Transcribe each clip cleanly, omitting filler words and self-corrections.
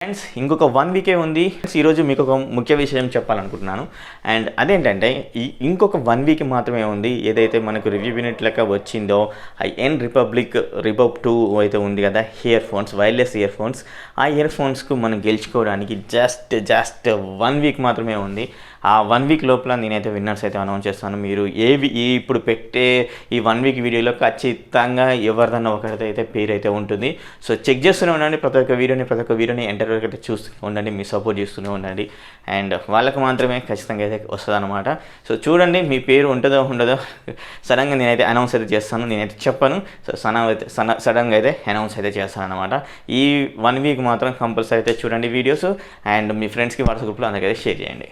Friends ఇంకొక 1 వీకే ఉంది. ఈరోజు మీకు ఒక ముఖ్య విషయం చెప్పాలనుకుంటున్నాను. అండ్ అదేంటంటే ఇంకొక 1 వీక్ మాత్రమే ఉంది. ఏదైతే మనకు రివ్యూ యూనిట్ లెక్క వచ్చిందో ఎన్ రిపబ్లిక్ రిపబ్ 2 అయితే ఉంది కదా, ear phones, wireless ear phones. ఆ ఇయర్ ఫోన్స్కు మనం గెలుచుకోవడానికి జస్ట్ 1 వీక్ మాత్రమే ఉంది. ఆ 1 వీక్ లోపల నేనైతే విన్నర్స్ అయితే అనౌన్స్ చేస్తాను. మీరు ఇప్పుడు పెట్టే ఈ 1 వీక్ వీడియోలో ఖచ్చితంగా ఎవరిదన్నా ఒకరిదైతే పేరు అయితే ఉంటుంది. సో చెక్ చేస్తూనే ఉండండి, ప్రతి ఒక్క వీడియోని ఎంటర్ వరకు అయితే చూస్తూ ఉండండి, మీ సపోర్ట్ చేస్తూనే ఉండండి. అండ్ వాళ్ళకి మాత్రమే ఖచ్చితంగా అయితే వస్తుంది అనమాట. సో చూడండి, మీ పేరు ఉంటుందో ఉండదో సడన్గా నేనైతే అనౌన్స్ అయితే చేస్తాను. నేనైతే చెప్పను, సో సడన్గా అయితే అనౌన్స్ అయితే చేస్తాను అనమాట. ఈ 1 వీక్ మాత్రం కంపల్సరీ అయితే చూడండి వీడియోస్. అండ్ మీ ఫ్రెండ్స్కి వాట్సాప్ గ్రూప్లో అందరికైతే షేర్ చేయండి.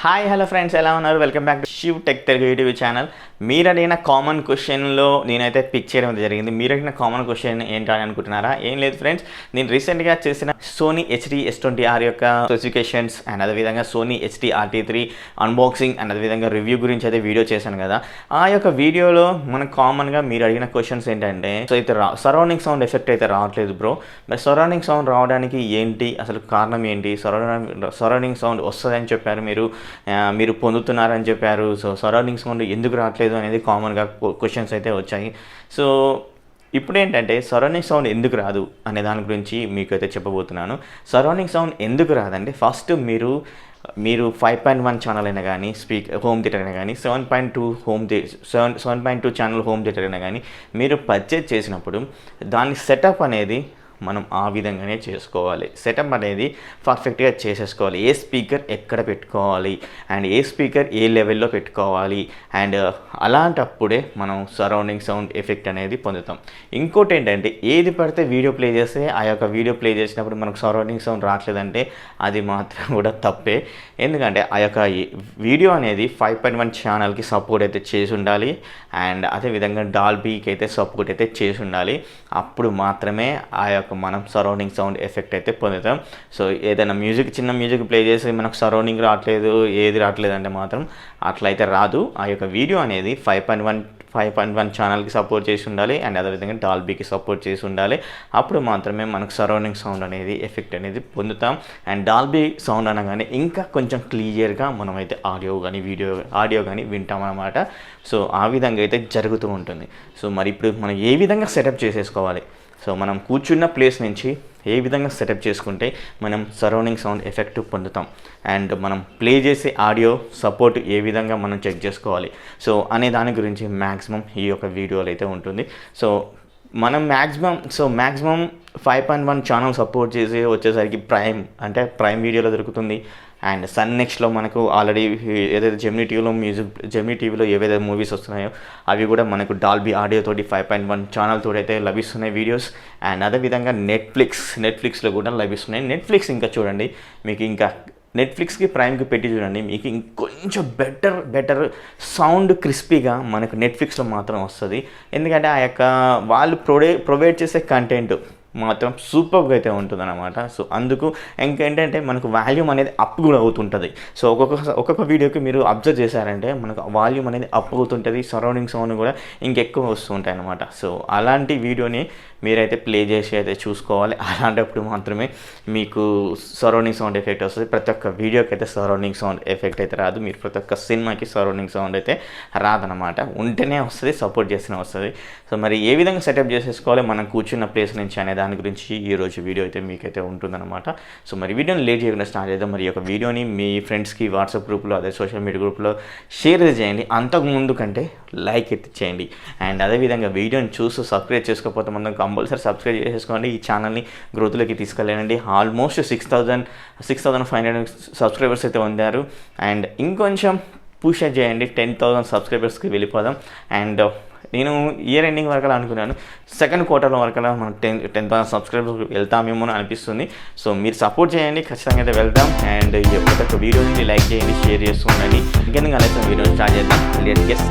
హాయ్ హలో ఫ్రెండ్స్, ఎలా ఉన్నారు? Welcome back to Shiv tech Telugu YouTube channel. మీరు అడిగిన కామన్ క్వశ్చన్లో నేనైతే పిక్ చేయడం జరిగింది. మీరు అడిగిన కామన్ క్వశ్చన్ ఏంటని అనుకుంటున్నారా? ఏం లేదు ఫ్రెండ్స్, నేను రీసెంట్గా చేసిన సోనీ హెచ్డి S20R యొక్క స్పెసిఫికేషన్స్ అండ్ అదేవిధంగా Sony HD RT3 unboxing and అదేవిధంగా రివ్యూ గురించి అయితే వీడియో చేశాను కదా. ఆ యొక్క వీడియోలో మనకు కామన్గా మీరు అడిగిన క్వశ్చన్స్ ఏంటంటే, సో అయితే సరౌండింగ్ సౌండ్ ఎఫెక్ట్ అయితే రావట్లేదు బ్రో, మరి సరౌండింగ్ సౌండ్ రావడానికి ఏంటి, అసలు కారణం ఏంటి? సరౌండింగ్ సౌండ్ వస్తుందని చెప్పారు, మీరు పొందుతున్నారని చెప్పారు. సో సరౌండింగ్ సౌండ్ ఎందుకు రావట్లేదు అనేది కామన్గా క్వశ్చన్స్ అయితే వచ్చాయి. సో ఇప్పుడు ఏంటంటే సరౌండింగ్ సౌండ్ ఎందుకు రాదు అనే దాని గురించి మీకు అయితే చెప్పబోతున్నాను. సరౌండింగ్ సౌండ్ ఎందుకు రాదంటే, ఫస్ట్ మీరు 5.1 ఛానల్ అయినా కానీ, హోమ్ థియేటర్ అయినా కానీ, 7.2 ఛానల్ హోమ్ థియేటర్ అయినా కానీ మీరు పర్చేజ్ చేసినప్పుడు దాని సెటప్ అనేది మనం ఆ విధంగానే చేసుకోవాలి. సెటప్ అనేది పర్ఫెక్ట్గా చేసేసుకోవాలి. ఏ స్పీకర్ ఎక్కడ పెట్టుకోవాలి అండ్ ఏ స్పీకర్ ఏ లెవెల్లో పెట్టుకోవాలి, అండ్ అలాంటప్పుడే మనం సరౌండింగ్ సౌండ్ ఎఫెక్ట్ అనేది పొందుతాం. ఇంకోటి ఏంటంటే, ఏది పడితే వీడియో ప్లే చేస్తే ఆ యొక్క వీడియో ప్లే చేసినప్పుడు మనకు సరౌండింగ్ సౌండ్ రావట్లేదంటే అది మాత్రం కూడా తప్పే. ఎందుకంటే ఆ యొక్క వీడియో అనేది 5.1 ఛానల్కి సపోర్ట్ అయితే చేసి ఉండాలి, అండ్ అదేవిధంగా డాల్బీకి అయితే సపోర్ట్ అయితే చేసి ఉండాలి. అప్పుడు మాత్రమే ఆ యొక్క మనం సరౌండింగ్ సౌండ్ ఎఫెక్ట్ అయితే పొందుతాం. సో ఏదైనా చిన్న మ్యూజిక్ ప్లే చేసి మనకు సరౌండింగ్ రావట్లేదు, ఏది రావట్లేదు అంటే మాత్రం అట్లయితే రాదు. ఆ యొక్క వీడియో అనేది 5.1 ఛానల్కి సపోర్ట్ చేసి ఉండాలి, అండ్ అదేవిధంగా డాల్బీకి సపోర్ట్ చేసి ఉండాలి. అప్పుడు మాత్రమే మనకు సరౌండింగ్ సౌండ్ అనేది ఎఫెక్ట్ అనేది పొందుతాం. అండ్ డాల్బీ సౌండ్ అనగానే ఇంకా కొంచెం క్లియర్గా మనమైతే ఆడియో కానీ వింటాం అన్నమాట. సో ఆ విధంగా అయితే జరుగుతూ ఉంటుంది. సో మరి ఇప్పుడు మనం ఏ విధంగా సెటప్ చేసేసుకోవాలి, సో మనం కూర్చున్న ప్లేస్ నుంచి ఏ విధంగా సెటప్ చేసుకుంటే మనం సరౌండింగ్ సౌండ్ ఎఫెక్ట్ పొందుతాం, అండ్ మనం ప్లే చేసే ఆడియో సపోర్ట్ ఏ విధంగా మనం చెక్ చేసుకోవాలి, సో అనే దాని గురించి మ్యాక్సిమం ఈ యొక్క వీడియోలో అయితే ఉంటుంది. సో మనం మ్యాక్సిమం 5.1 ఛానల్ సపోర్ట్ చేసి వచ్చేసరికి ప్రైమ్ వీడియోలో దొరుకుతుంది. అండ్ సన్ నెక్స్ట్లో మనకు ఆల్రెడీ ఏదైతే జెమినీ టీవీలో ఏవైతే మూవీస్ వస్తున్నాయో అవి కూడా మనకు డాల్బీ ఆడియో తోటి 5.1 ఛానల్ తోటి అయితే లభిస్తున్నాయి వీడియోస్. అండ్ అదేవిధంగా నెట్ఫ్లిక్స్లో కూడా లభిస్తున్నాయి. నెట్ఫ్లిక్స్ ఇంకా చూడండి, మీకు ఇంకా నెట్ఫ్లిక్స్కి ప్రైమ్కి పెట్టి చూడండి, మీకు ఇంకొంచెం బెటర్ సౌండ్ క్రిస్పీగా మనకు నెట్ఫ్లిక్స్లో మాత్రం వస్తుంది. ఎందుకంటే ఆ యొక్క వాళ్ళు ప్రొవైడ్ చేసే కంటెంట్ మాత్రం సూపర్గా అయితే ఉంటుందన్నమాట. సో అందుకు ఇంకేంటంటే మనకు వాల్యూమ్ అనేది అప్ కూడా అవుతుంటుంది. సో ఒక్కొక్క వీడియోకి మీరు అబ్జర్వ్ చేశారంటే మనకు వాల్యూమ్ అనేది అప్ అవుతుంటుంది, సరౌండింగ్ సౌండ్ కూడా ఇంకెక్కువ వస్తూ ఉంటాయి అన్నమాట. సో అలాంటి వీడియోని మీరైతే ప్లే చేసి అయితే చూసుకోవాలి. అలాంటప్పుడు మాత్రమే మీకు సరౌండింగ్ సౌండ్ ఎఫెక్ట్ వస్తుంది. ప్రతి ఒక్క వీడియోకి అయితే సరౌండింగ్ సౌండ్ ఎఫెక్ట్ అయితే రాదు, మీరు ప్రతి ఒక్క సినిమాకి సరౌండింగ్ సౌండ్ అయితే రాదనమాట. ఉంటేనే వస్తుంది, సపోర్ట్ చేస్తేనే వస్తుంది. సో మరి ఏ విధంగా సెటప్ చేసేసుకోవాలి మనం కూర్చున్న ప్లేస్ నుంచి అనే దాని గురించి ఈరోజు వీడియో అయితే మీకైతే ఉంటుందన్నమాట. సో మరి వీడియోని లేట్ చేయకుండా స్టార్ట్ చేద్దాం. మరి యొక్క వీడియోని మీ ఫ్రెండ్స్కి వాట్సాప్ గ్రూప్లో, అదే సోషల్ మీడియా గ్రూప్లో షేర్ చేయండి. అంతకుముందు కంటే లైక్ అయితే చేయండి. అండ్ అదేవిధంగా వీడియోని చూస్తూ సబ్స్క్రైబ్ చేసుకోకపోతే మనం కంపల్సరీ సబ్స్క్రైబ్ చేసేసుకోండి. ఈ ఛానల్ని గ్రోత్లోకి తీసుకెళ్ళండి. ఆల్మోస్ట్ 6,500 సబ్స్క్రైబర్స్ అయితే పొందారు. అండ్ ఇంకొంచెం పుష్ చేయండి, 10,000 సబ్స్క్రైబర్స్కి వెళ్ళిపోదాం. అండ్ నేను ఇయర్ ఎండింగ్ వరకు అనుకున్నాను, సెకండ్ క్వార్టర్లో వరకు మనం 10,000 సబ్స్క్రైబర్స్ వెళ్తామేమో అని అనిపిస్తుంది. సో మీరు సపోర్ట్ చేయండి, ఖచ్చితంగా అయితే వెళ్తాం. అండ్ ఈ యొక్క వీడియోని లైక్ చేయండి, షేర్ చేస్తూ ఉండండి. ఇంకెందుకు అలాగే వీడియో స్టార్ట్ చేద్దాం. లెట్స్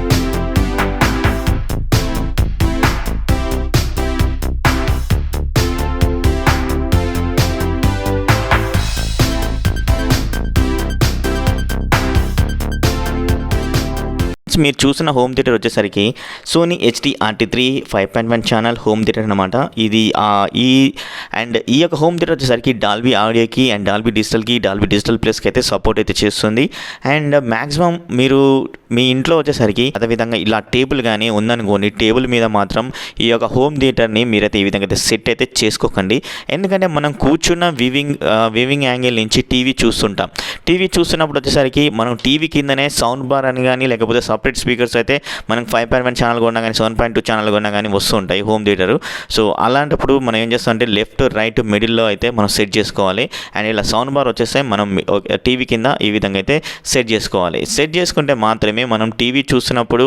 ఫ్రెండ్స్ మీరు చూసిన హోమ్ థియేటర్ వచ్చేసరికి Sony HDR-T3 5.1 channel home theatre అనమాట. ఇది ఈ యొక్క హోమ్ థియేటర్ వచ్చేసరికి డాల్బీ ఆడియోకి అండ్ డాల్బీ డిజిటల్ ప్లస్కి అయితే సపోర్ట్ అయితే చేస్తుంది. అండ్ మ్యాక్సిమం మీరు మీ ఇంట్లో వచ్చేసరికి అదేవిధంగా ఇలా టేబుల్ కానీ ఉందనుకోండి, టేబుల్ మీద మాత్రం ఈ యొక్క హోమ్ థియేటర్ని మీరైతే ఈ విధంగా అయితే సెట్ అయితే చేసుకోకండి. ఎందుకంటే మనం కూర్చున్న వివింగ్ యాంగిల్ నుంచి టీవీ చూస్తున్నప్పుడు వచ్చేసరికి మనం టీవీ కిందనే సౌండ్ బార్ అని కానీ లేకపోతే సపరేట్ స్పీకర్స్ అయితే మనం 5.1 ఛానల్ కొన్నా కానీ 7.2 ఛానల్ కొన్నా కానీ వస్తుంటాయి హోమ్ థియేటర్. సో అలాంటప్పుడు మనం ఏం చేస్తామంటే లెఫ్ట్ రైట్ మిడిల్లో అయితే మనం సెట్ చేసుకోవాలి. అండ్ ఇలా సౌండ్ బార్ వచ్చేస్తే మనం టీవీ కింద ఈ విధంగా అయితే సెట్ చేసుకోవాలి. సెట్ చేసుకుంటే మాత్రమే మనం టీవీ చూస్తున్నప్పుడు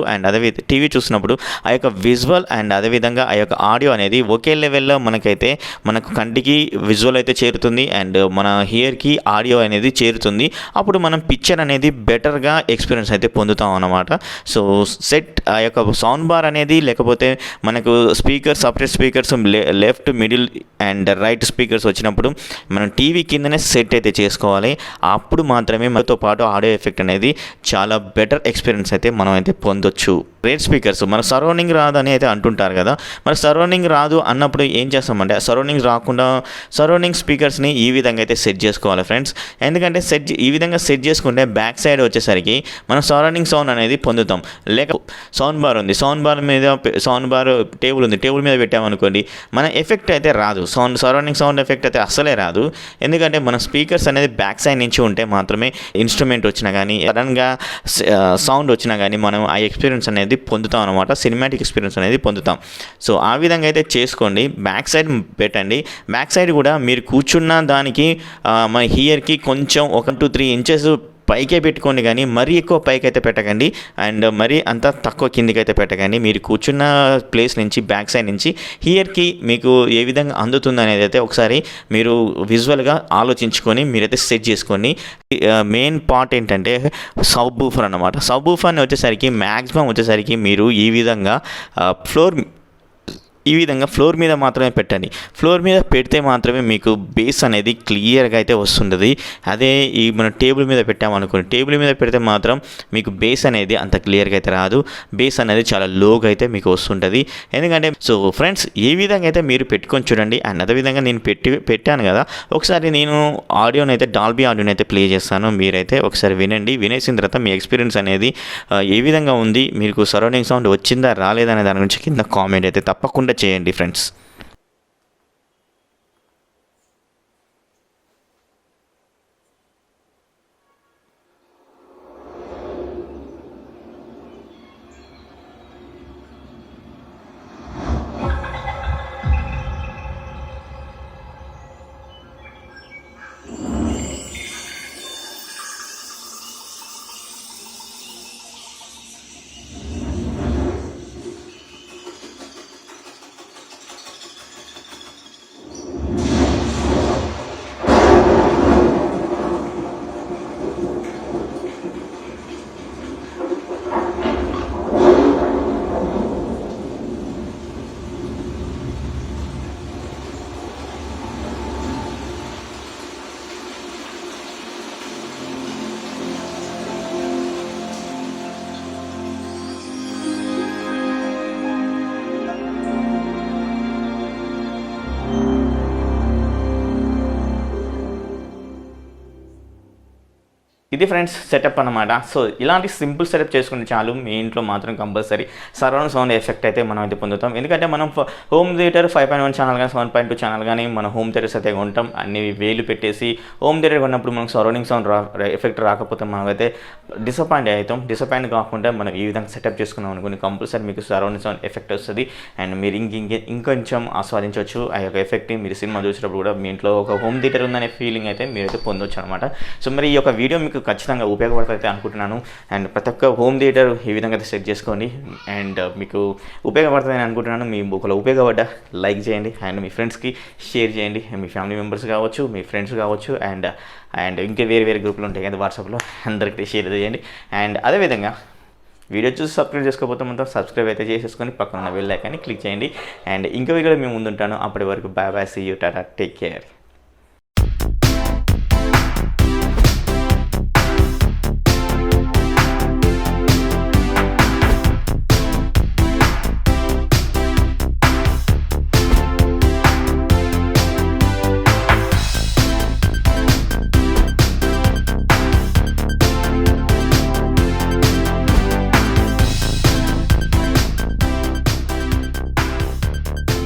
ఆ యొక్క విజువల్ అండ్ అదేవిధంగా ఆ యొక్క ఆడియో అనేది ఒకే లెవెల్లో మనకు కంటికి విజువల్ అయితే చేరుతుంది అండ్ మన హియర్కి ఆడియో అనేది చేరుతుంది. అప్పుడు మనం పిక్చర్ అనేది బెటర్గా ఎక్స్పీరియన్స్ అయితే పొందుతాం అన్నమాట. సో ఆ యొక్క సౌండ్ బార్ అనేది లేకపోతే మనకు separate speakers left middle and right speakers వచ్చినప్పుడు మనం టీవీ కిందనే సెట్ అయితే చేసుకోవాలి. అప్పుడు మాత్రమే మనతో పాటు ఆడియో ఎఫెక్ట్ అనేది చాలా బెటర్ ఎక్స్పీరియన్స్ అయితే మనం అయితే పొందొచ్చు. రేట్ స్పీకర్స్ మన సరౌండింగ్ రాదు అని అయితే అంటుంటారు కదా, మరి సరౌండింగ్ రాదు అన్నప్పుడు ఏం చేస్తామంటే సరౌండింగ్ రాకుండా సరౌండింగ్ స్పీకర్స్ని ఈ విధంగా అయితే సెట్ చేసుకోవాలి ఫ్రెండ్స్. ఎందుకంటే ఈ విధంగా సెట్ చేసుకుంటే బ్యాక్ సైడ్ వచ్చేసరికి మనం సరౌండింగ్ సౌండ్ అనేది పొందుతాం. లేక సౌండ్ బార్ ఉంది, సౌండ్ బార్ టేబుల్ ఉంది, టేబుల్ మీద పెట్టామనుకోండి మన ఎఫెక్ట్ అయితే రాదు, సరౌండింగ్ సౌండ్ ఎఫెక్ట్ అయితే అస్సలే రాదు. ఎందుకంటే మన స్పీకర్స్ అనేది బ్యాక్ సైడ్ నుంచి ఉంటే మాత్రమే ఇన్స్ట్రుమెంట్ వచ్చినా కానీ సడన్గా సౌండ్ వచ్చినా కానీ మనం ఆ ఎక్స్పీరియన్స్ అనేది పొందుతాం అనమాట, సినిమాటిక్ ఎక్స్పీరియన్స్ అనేది పొందుతాం. సో ఆ విధంగా అయితే చేసుకోండి. బ్యాక్ సైడ్ పెట్టండి. బ్యాక్ సైడ్ కూడా మీరు కూర్చున్న దానికి మన హియర్కి కొంచెం 1-3 ఇంచెస్ పైకే పెట్టుకోండి, కానీ మరీ ఎక్కువ పైకి అయితే పెట్టకండి అండ్ మరీ అంత తక్కువ కిందికి అయితే పెట్టకండి. మీరు కూర్చున్న ప్లేస్ నుంచి బ్యాక్ సైడ్ నుంచి హియర్కి మీకు ఏ విధంగా అందుతుంది అనేది అయితే ఒకసారి మీరు విజువల్గా ఆలోచించుకొని మీరైతే సెట్ చేసుకోండి. మెయిన్ పార్ట్ ఏంటంటే సబ్ బూఫర్ అన్నమాట. సబ్ బూఫర్ని వచ్చేసరికి మ్యాక్సిమం వచ్చేసరికి మీరు ఈ విధంగా ఫ్లోర్ మీద మాత్రమే పెట్టండి. ఫ్లోర్ మీద పెడితే మాత్రమే మీకు బేస్ అనేది క్లియర్గా అయితే వస్తుంది. అదే మన టేబుల్ మీద పెట్టామనుకోండి, టేబుల్ మీద పెడితే మాత్రం మీకు బేస్ అనేది అంత క్లియర్గా అయితే రాదు, బేస్ అనేది చాలా లోగా అయితే మీకు వస్తుంటుంది. ఎందుకంటే సో ఫ్రెండ్స్ ఈ విధంగా అయితే మీరు పెట్టుకొని చూడండి. అండ్ అదేవిధంగా నేను పెట్టాను కదా, ఒకసారి నేను డాల్బీ ఆడియోని అయితే ప్లే చేస్తాను, మీరైతే ఒకసారి వినండి. వినేసిన తర్వాత మీ ఎక్స్పీరియన్స్ అనేది ఏ విధంగా ఉంది, మీకు సరౌండింగ్ సౌండ్ వచ్చిందా రాలేదా అనే దాని గురించి కింద కామెంట్ అయితే తప్పకుండా చేయండి ఫ్రెండ్స్. ఇది ఫ్రెండ్స్ సెటప్ అన్నమాట. సో ఇలాంటి సింపుల్ సెటప్ చేసుకుంటే చాలు, మీ ఇంట్లో మాత్రం కంపల్సరీ సరౌండ్ సౌండ్ ఎఫెక్ట్ అయితే మనం అయితే పొందుతాం. ఎందుకంటే మనం హోమ్ థియేటర్ 5.1 ఛానల్ కానీ 7.2 ఛానల్ కానీ మన హోమ్ థియేటర్స్ అయితే కొంటాం, అన్ని వేలు పెట్టేసి హోమ్ థియేటర్ కొన్నప్పుడు మనకు సరౌండింగ్ సౌండ్ ఎఫెక్ట్ రాకపోతే మనమైతే డిసప్పాయింట్ అవుతాం. డిసప్పాయింట్ కాకుండా మనం ఈ విధంగా సెటప్ చేసుకున్నాం అనుకోండి, కంపల్సరీ మీకు సరౌండింగ్ సౌండ్ ఎఫెక్ట్ వస్తుంది అండ్ మీరు ఇంకొంచెం ఆస్వాదించవచ్చు ఆ యొక్క ఎఫెక్ట్ని. మీరు సినిమా చూసేటప్పుడు కూడా మీ ఇంట్లో ఒక హోమ్ థియేటర్ ఉందనే ఫీలింగ్ అయితే మీరైతే పొందొచ్చు అనమాట. సో మరి ఈ యొక్క వీడియో మీకు ఖచ్చితంగా ఉపయోగపడుతుంది అనుకుంటున్నాను. అండ్ ప్రతి ఒక్క హోమ్ థియేటర్ ఈ విధంగా సెట్ చేసుకోండి అండ్ మీకు ఉపయోగపడుతుందని అనుకుంటున్నాను. మీ ఒకవేళ ఉపయోగపడ్డ లైక్ చేయండి అండ్ మీ ఫ్రెండ్స్కి షేర్ చేయండి, మీ ఫ్యామిలీ మెంబర్స్ కావచ్చు, మీ ఫ్రెండ్స్ కావచ్చు అండ్ ఇంకా వేరే గ్రూపులు ఉంటాయి కదా వాట్సాప్లో, అందరికీ షేర్ చేయండి. అండ్ అదేవిధంగా వీడియో చూసి సబ్స్క్రైబ్ చేసుకోకపోతే మొత్తం సబ్స్క్రైబ్ అయితే చేసేసుకొని పక్కన ఉన్న బెల్ ఐకాన్ని క్లిక్ చేయండి. అండ్ ఇంకో వీడియోలో మేము ముందుంటాను. అప్పటి వరకు bye bye, see you, tata, take care.